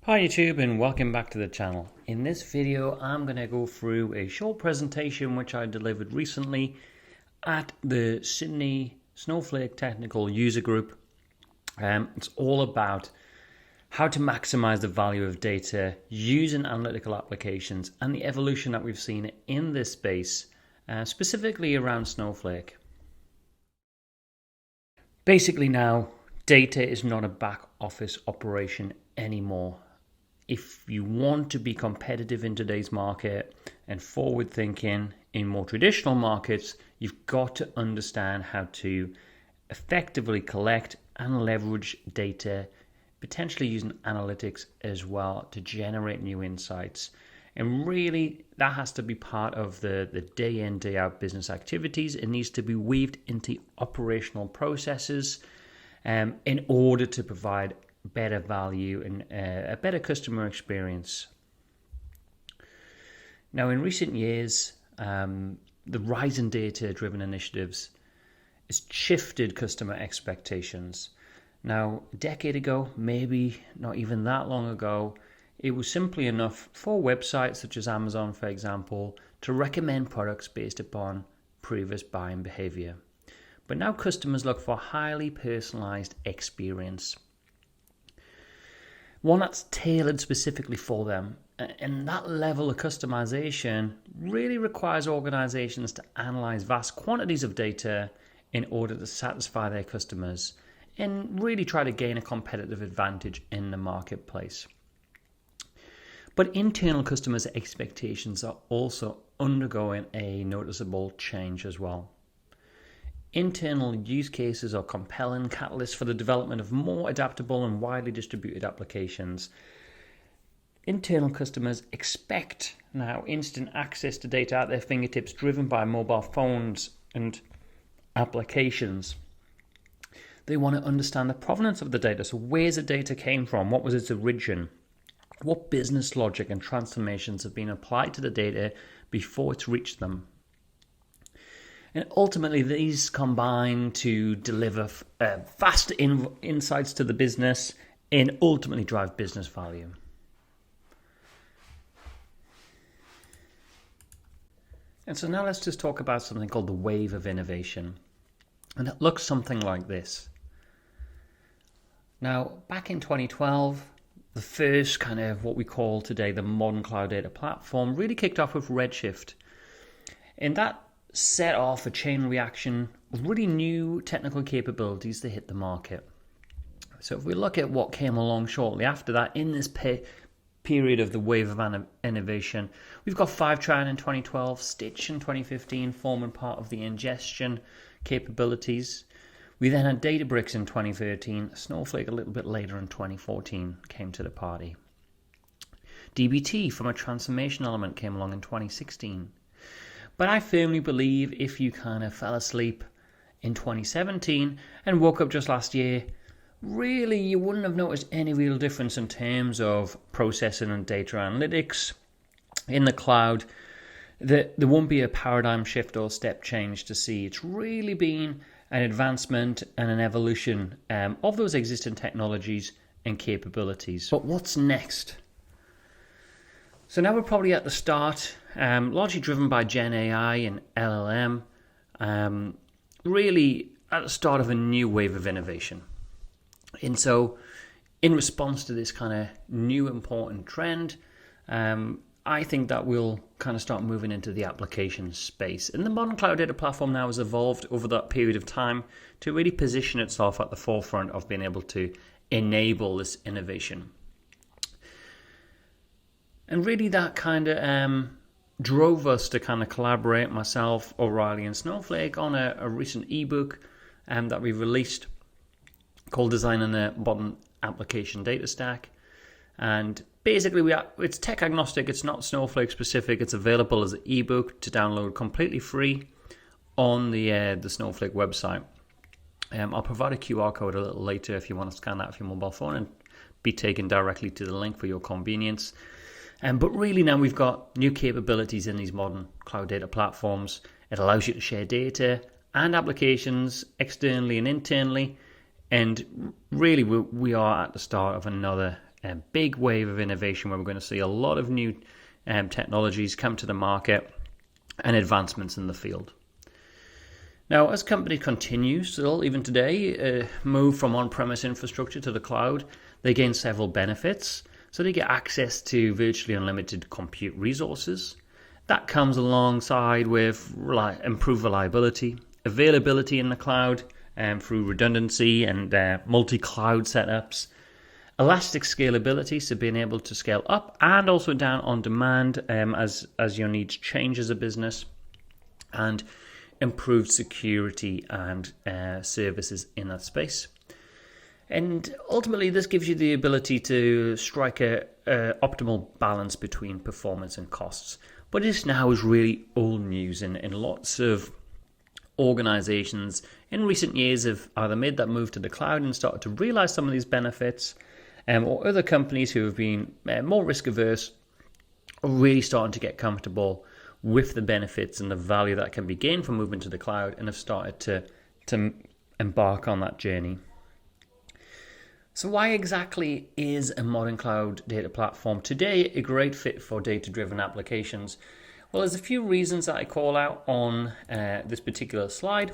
Hi YouTube and welcome back to the channel. In this video I'm going to go through a short presentation which I delivered recently at the Sydney Snowflake Technical User Group. It's all about how to maximize the value of data using analytical applications and the evolution that we've seen in this space, specifically around Snowflake. Basically now, data is not a back office operation anymore. If you want to be competitive in today's market and forward thinking in more traditional markets, you've got to understand how to effectively collect and leverage data, potentially using analytics as well to generate new insights. And really, that has to be part of the day in, day out business activities. It needs to be weaved into operational processes in order to provide better value and a better customer experience. Now, in recent years, the rise in data-driven initiatives has shifted customer expectations. Now, a decade ago, maybe not even that long ago, it was simply enough for websites such as Amazon, for example, to recommend products based upon previous buying behavior. But now customers look for highly personalized experience, one that's tailored specifically for them. And that level of customization really requires organizations to analyze vast quantities of data in order to satisfy their customers and really try to gain a competitive advantage in the marketplace. But internal customers' expectations are also undergoing a noticeable change as well. Internal use cases are compelling catalysts for the development of more adaptable and widely distributed applications. Internal customers expect now instant access to data at their fingertips, driven by mobile phones and applications. They want to understand the provenance of the data. So where's the data came from? What was its origin? What business logic and transformations have been applied to the data before it's reached them? And ultimately, these combine to deliver fast insights to the business and ultimately drive business value. And so now let's just talk about something called the wave of innovation. And it looks something like this. Now, back in 2012, the first kind of what we call today the modern cloud data platform really kicked off with Redshift. And that set off a chain reaction of really new technical capabilities to hit the market. So if we look at what came along shortly after that in this period of the wave of innovation, we've got Fivetran in 2012, Stitch in 2015 forming part of the ingestion capabilities. We then had Databricks in 2013, Snowflake a little bit later in 2014 came to the party. dbt from a transformation element came along in 2016. But I firmly believe if you kind of fell asleep in 2017 and woke up just last year, really you wouldn't have noticed any real difference in terms of processing and data analytics in the cloud. There won't be a paradigm shift or step change to see. It's really been an advancement and an evolution of those existing technologies and capabilities. But what's next? So now we're probably at the start, largely driven by Gen AI and LLM, really at the start of a new wave of innovation. And so in response to this kind of new important trend, I think that we'll kind of start moving into the application space. And the modern cloud data platform now has evolved over that period of time to really position itself at the forefront of being able to enable this innovation. And really that kind of drove us to kind of collaborate, myself, O'Reilly and Snowflake, on a recent ebook that we released called Designing a Modern Application Data Stack. And basically it's tech agnostic, it's not Snowflake specific, it's available as an ebook to download completely free on the Snowflake website. I'll provide a QR code a little later if you want to scan that with your mobile phone and be taken directly to the link for your convenience. But really now we've got new capabilities in these modern cloud data platforms. It allows you to share data and applications externally and internally. And really we are at the start of another big wave of innovation where we're going to see a lot of new technologies come to the market and advancements in the field. Now, as companies continue still, even today, move from on-premise infrastructure to the cloud, they gain several benefits. So they get access to virtually unlimited compute resources. That comes alongside with improved reliability, availability in the cloud through redundancy and multi-cloud setups, elastic scalability, so being able to scale up and also down on demand as your needs change as a business, and improved security and services in that space. And ultimately, this gives you the ability to strike a optimal balance between performance and costs. But this now is really old news, and lots of organizations in recent years have either made that move to the cloud and started to realize some of these benefits, or other companies who have been more risk averse are really starting to get comfortable with the benefits and the value that can be gained from moving to the cloud and have started to embark on that journey. So why exactly is a modern cloud data platform today a great fit for data-driven applications? Well, there's a few reasons that I call out on this particular slide.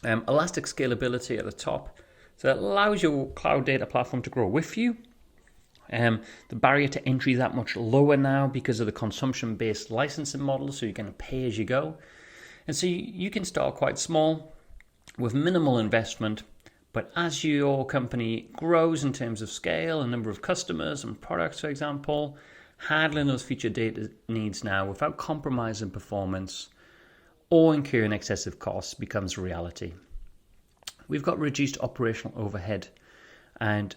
Elastic scalability at the top. So that allows your cloud data platform to grow with you. The barrier to entry is that much lower now because of the consumption-based licensing model, so you can pay as you go. And so you can start quite small with minimal investment. But as your company grows in terms of scale and number of customers and products, for example, handling those future data needs now without compromising performance or incurring excessive costs becomes a reality. We've got reduced operational overhead, and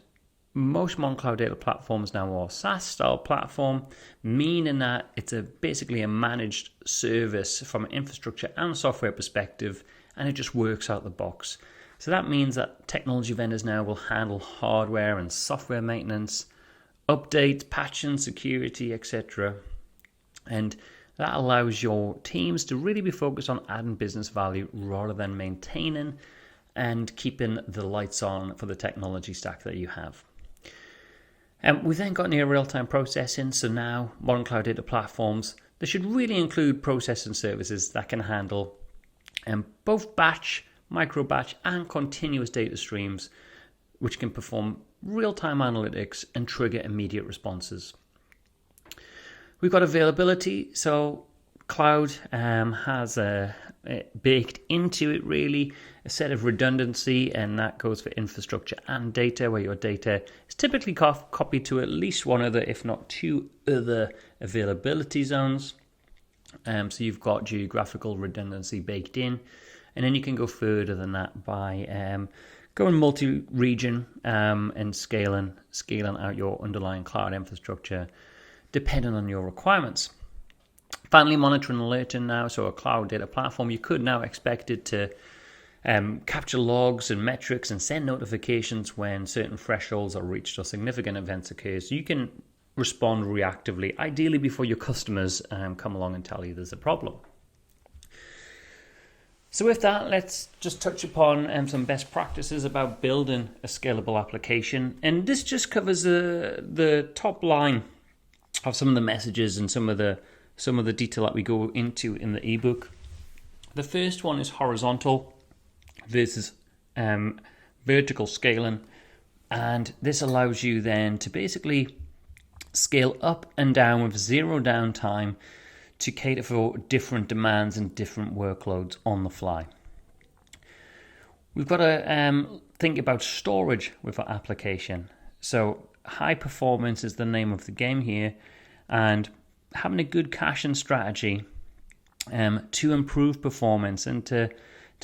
most modern cloud data platforms now are SaaS-style platform, meaning that it's basically a managed service from an infrastructure and software perspective, and it just works out the box. So that means that technology vendors now will handle hardware and software maintenance, updates, patching, security, etc. And that allows your teams to really be focused on adding business value rather than maintaining and keeping the lights on for the technology stack that you have. We've then got near real-time processing. So now modern cloud data platforms, they should really include processing services that can handle both batch, micro-batch and continuous data streams, which can perform real-time analytics and trigger immediate responses. We've got availability, so cloud has baked into it really a set of redundancy, and that goes for infrastructure and data, where your data is typically copied to at least one other, if not two other availability zones. So you've got geographical redundancy baked in. And then you can go further than that by going multi-region and scaling out your underlying cloud infrastructure depending on your requirements. Finally, monitoring and alerting now. So a cloud data platform, you could now expect it to capture logs and metrics and send notifications when certain thresholds are reached or significant events occur. So you can respond reactively, ideally before your customers come along and tell you there's a problem. So with that, let's just touch upon some best practices about building a scalable application. And this just covers the top line of some of the messages and some of the detail that we go into in the ebook. The first one is horizontal versus vertical scaling. And this allows you then to basically scale up and down with zero downtime to cater for different demands and different workloads on the fly. We've got to think about storage with our application. So high performance is the name of the game here, and having a good caching strategy to improve performance and to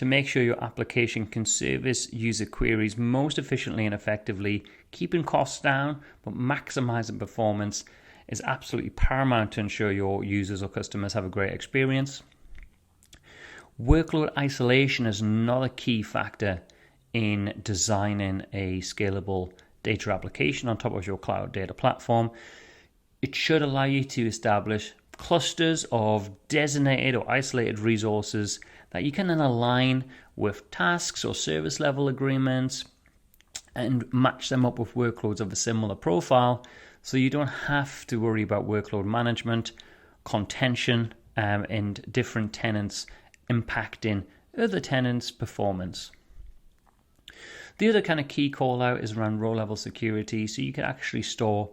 make sure your application can service user queries most efficiently and effectively, keeping costs down but maximizing performance is absolutely paramount to ensure your users or customers have a great experience. Workload isolation is another key factor in designing a scalable data application on top of your cloud data platform. It should allow you to establish clusters of designated or isolated resources that you can then align with tasks or service level agreements and match them up with workloads of a similar profile, so you don't have to worry about workload management, contention, and different tenants impacting other tenants' performance. The other kind of key call out is around row level security, so you can actually store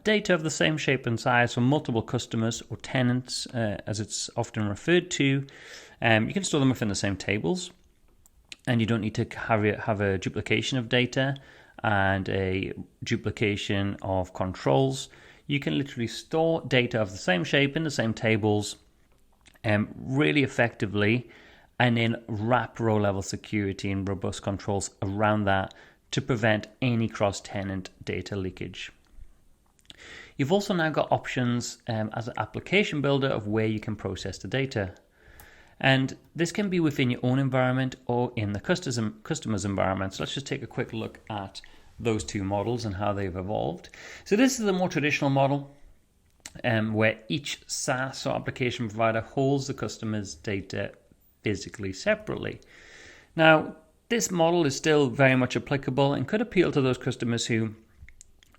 data of the same shape and size from multiple customers or tenants, as it's often referred to. You can store them within the same tables, and you don't need to have a duplication of data and a duplication of controls. You can literally store data of the same shape in the same tables really effectively, and then wrap row level security and robust controls around that to prevent any cross-tenant data leakage. You've also now got options as an application builder of where you can process the data. And this can be within your own environment or in the customer's environment. So let's just take a quick look at those two models and how they've evolved. So this is the more traditional model, where each SaaS or application provider holds the customer's data physically separately. Now, this model is still very much applicable and could appeal to those customers who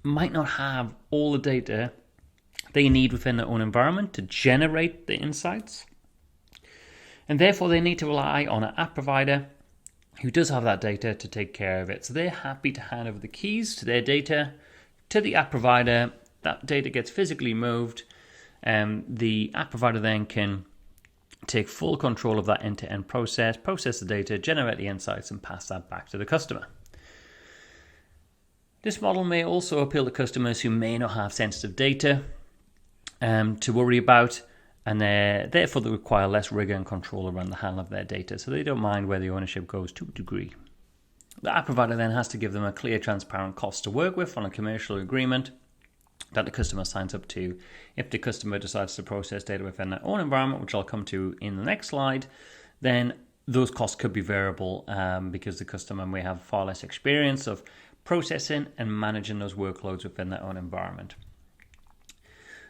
might not have all the data they need within their own environment to generate the insights. And therefore, they need to rely on an app provider who does have that data to take care of it. So they're happy to hand over the keys to their data to the app provider. That data gets physically moved. The app provider then can take full control of that end-to-end process the data, generate the insights, and pass that back to the customer. This model may also appeal to customers who may not have sensitive data to worry about, and therefore they require less rigor and control around the handling of their data, so they don't mind where the ownership goes to a degree. The app provider then has to give them a clear, transparent cost to work with on a commercial agreement that the customer signs up to. If the customer decides to process data within their own environment, which I'll come to in the next slide, then those costs could be variable because the customer may have far less experience of processing and managing those workloads within their own environment.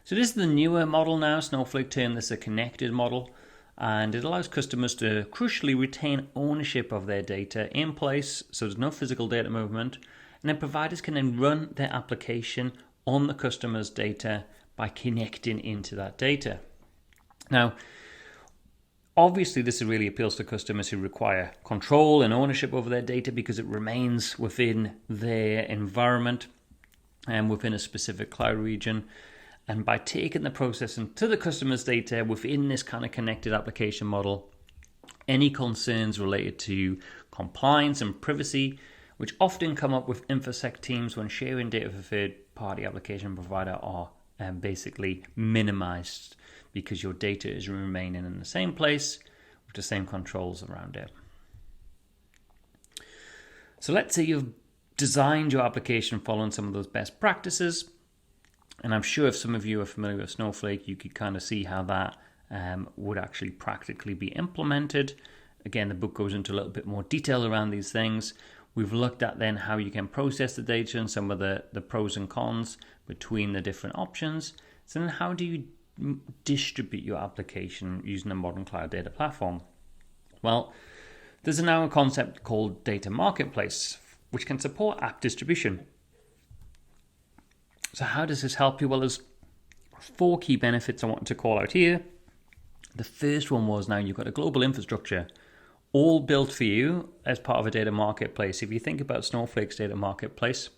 So this is the newer model now. Snowflake termed this a connected model, and it allows customers to crucially retain ownership of their data in place, so there's no physical data movement, and then providers can then run their application on the customer's data by connecting into that data. Now, obviously, this really appeals to customers who require control and ownership over their data because it remains within their environment and within a specific cloud region. And by taking the processing to the customer's data within this kind of connected application model, any concerns related to compliance and privacy, which often come up with InfoSec teams when sharing data with a third-party application provider, are basically minimized because your data is remaining in the same place with the same controls around it. So let's say you've designed your application following some of those best practices. And I'm sure if some of you are familiar with Snowflake, you could kind of see how that would actually practically be implemented. Again, the book goes into a little bit more detail around these things. We've looked at then how you can process the data and some of the pros and cons between the different options. So then how do you distribute your application using a modern cloud data platform? Well, there's now a concept called data marketplace, which can support app distribution. So how does this help you? Well, there's 4 key benefits I wanted to call out here. The first one was now you've got a global infrastructure all built for you as part of a data marketplace. If you think about Snowflake's data marketplace,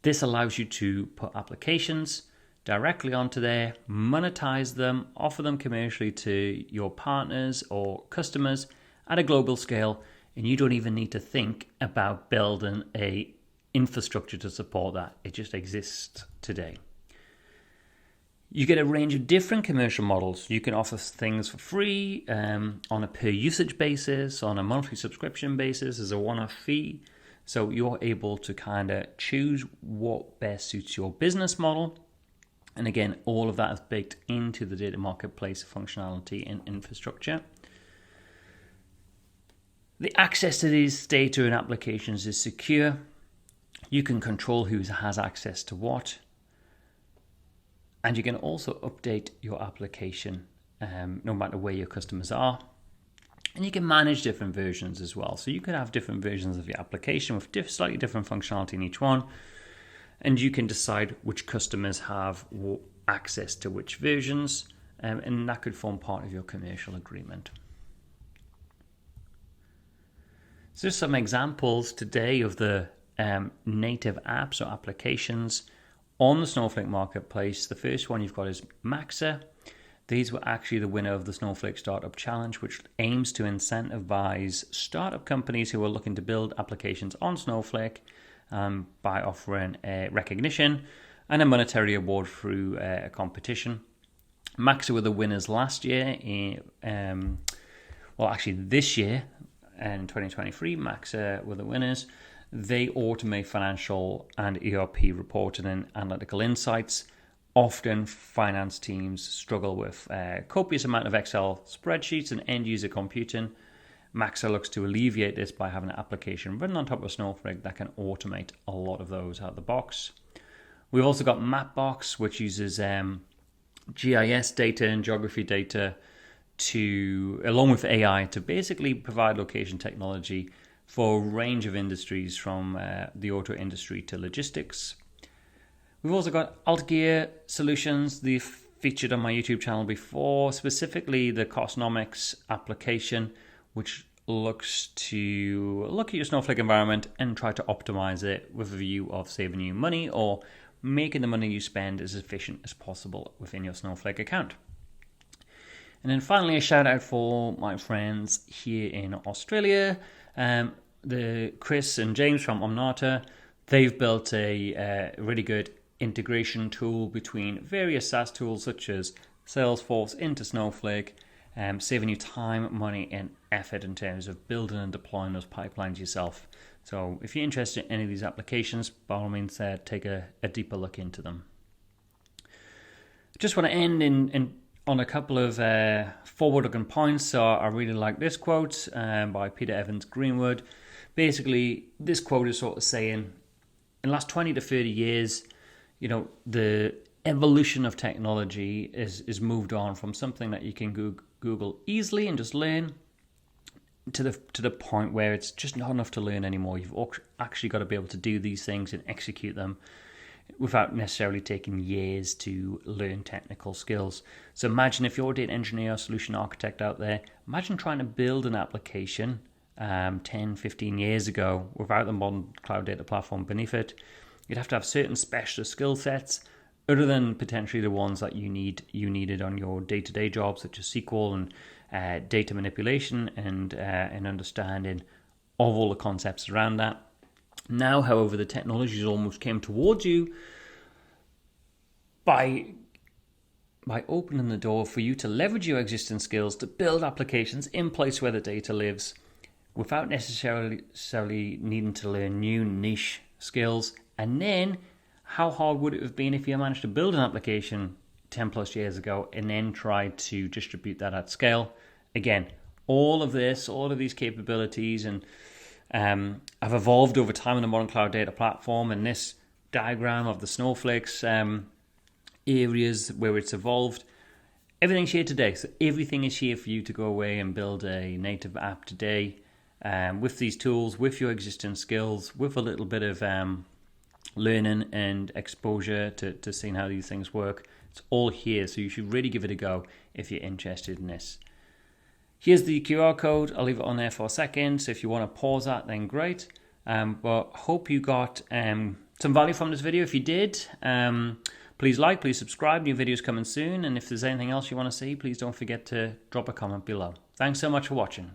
this allows you to put applications directly onto there, monetize them, offer them commercially to your partners or customers at a global scale, and you don't even need to think about building a infrastructure to support that. It just exists today. You get a range of different commercial models. You can offer things for free, on a per usage basis, on a monthly subscription basis, as a one-off fee. So you're able to kind of choose what best suits your business model. And again, all of that is baked into the data marketplace functionality and infrastructure. The access to these data and applications is secure. You can control who has access to what. And you can also update your application no matter where your customers are. And you can manage different versions as well. So you could have different versions of your application with slightly different functionality in each one. And you can decide which customers have access to which versions. And that could form part of your commercial agreement. So some examples today of the native apps or applications on the Snowflake marketplace. The first one you've got is Maxa. These were actually the winner of the Snowflake Startup Challenge, which aims to incentivize startup companies who are looking to build applications on Snowflake by offering recognition and a monetary award through a competition. Maxa were the winners last year. This year in 2023, Maxa were the winners. They automate financial and ERP reporting and analytical insights. Often finance teams struggle with a copious amount of Excel spreadsheets and end-user computing. Maxa looks to alleviate this by having an application running on top of Snowflake that can automate a lot of those out of the box. We've also got Mapbox, which uses GIS data and geography data along with AI, to basically provide location technology for a range of industries from the auto industry to logistics. We've also got Altgear Solutions. They've featured on my YouTube channel before, specifically the Costnomics application, which looks to look at your Snowflake environment and try to optimize it with a view of saving you money or making the money you spend as efficient as possible within your Snowflake account. And then finally, a shout out for my friends here in Australia, the Chris and James from Omnata. They've built a really good integration tool between various SaaS tools such as Salesforce into Snowflake, saving you time, money, and effort in terms of building and deploying those pipelines yourself. So if you're interested in any of these applications, by all means, take a deeper look into them. Just want to end on a couple of forward-looking points. So I really like this quote by Peter Evans Greenwood. Basically, this quote is sort of saying, in the last 20 to 30 years, the evolution of technology is moved on from something that you can Google easily and just learn to the point where it's just not enough to learn anymore. You've actually got to be able to do these things and execute them without necessarily taking years to learn technical skills. So imagine if you're a data engineer or solution architect out there, imagine trying to build an application 10, 15 years ago without the modern cloud data platform beneath it. You'd have to have certain specialist skill sets other than potentially the ones that you needed on your day-to-day jobs, such as SQL and data manipulation and understanding of all the concepts around that. Now, however, the technologies almost came towards you by opening the door for you to leverage your existing skills to build applications in place where the data lives without necessarily needing to learn new niche skills. And then, how hard would it have been if you managed to build an application 10 plus years ago and then tried to distribute that at scale? Again, all of these capabilities and have evolved over time in the modern cloud data platform. And this diagram of the Snowflake's areas where it's evolved, everything's here today. So everything is here for you to go away and build a native app today with these tools, with your existing skills, with a little bit of learning and exposure to seeing how these things work. It's all here, so you should really give it a go if you're interested in this. Here's the QR code. I'll leave it on there for a second, so if you want to pause that, then great. But hope you got some value from this video. If you did, please please subscribe. New videos coming soon, and if there's anything else you want to see, please don't forget to drop a comment below. Thanks so much for watching.